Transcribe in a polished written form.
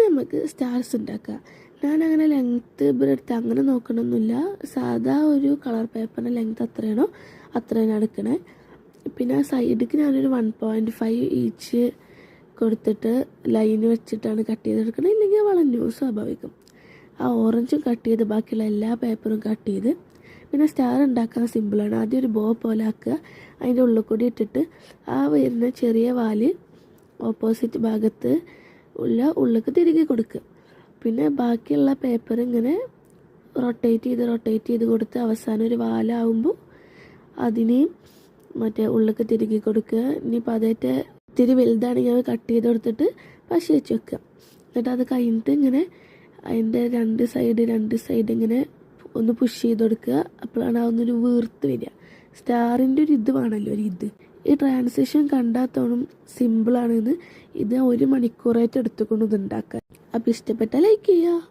നമുക്ക് സ്റ്റാർസ് ഉണ്ടാക്കാം. ഞാനങ്ങനെ ലെങ്ത്ത് ബ്രെഡ്ത്ത് അങ്ങനെ നോക്കണമെന്നില്ല. സാധാ ഒരു കളർ പേപ്പറിൻ്റെ ലെങ്ത്ത് എത്രയാണോ അത്രയാണ് എടുക്കണേ. പിന്നെ ആ സൈഡിലേക്ക് ഞാനൊരു 1.5 ഈച്ച് കൊടുത്തിട്ട് ലൈന് വെച്ചിട്ടാണ് കട്ട് ചെയ്തെടുക്കുന്നത്. ഇല്ലെങ്കിൽ വളഞ്ഞു സ്വാഭാവികം. ആ ഓറഞ്ചും കട്ട് ചെയ്ത് ബാക്കിയുള്ള എല്ലാ പേപ്പറും കട്ട് ചെയ്ത് പിന്നെ സ്റ്റാർ ഉണ്ടാക്കാൻ സിമ്പിളാണ്. ആദ്യം ഒരു ബോ പോലെ ആക്കുക, അതിൻ്റെ ഉള്ളിൽ കൂടി ഇട്ടിട്ട് ആ വരുന്ന ചെറിയ വാല് ഓപ്പോസിറ്റ് ഭാഗത്ത് ഉള്ളിലേക്ക് തിരികെ കൊടുക്കുക. പിന്നെ ബാക്കിയുള്ള പേപ്പർ ഇങ്ങനെ റൊട്ടേറ്റ് ചെയ്ത് കൊടുത്ത് അവസാനം ഒരു വാലാവുമ്പോൾ അതിനെയും ഉള്ളിലേക്ക് തിരികെ കൊടുക്കുക. ഇനിയിപ്പോൾ അതായിട്ട് ഇത്തിരി വലുതാണെങ്കിൽ അത് കട്ട് ചെയ്ത് കൊടുത്തിട്ട് പശ വെച്ച് വെക്കുക. എന്നിട്ട് അത് കഴിഞ്ഞിട്ട് ഇങ്ങനെ അതിൻ്റെ രണ്ട് സൈഡ് ഇങ്ങനെ ഒന്ന് പുഷ് ചെയ്ത് കൊടുക്കുക. അപ്പോഴാണ് അതൊന്നൊരു വീർത്ത് വരിക. സ്റ്റാറിൻ്റെ ഒരു ഇത് വേണമല്ലോ, ഒരു ഇത്. ഈ ട്രാൻസിഷൻ കണ്ടാത്തോണം സിമ്പിളാണെന്ന്. ഇത് 1 മണിക്കൂറായിട്ട് എടുത്തുകൊണ്ട് ഇത് ഉണ്ടാക്കാൻ. അപ്പോൾ ഇഷ്ടപ്പെട്ടാൽ ലൈക്ക് ചെയ്യുക.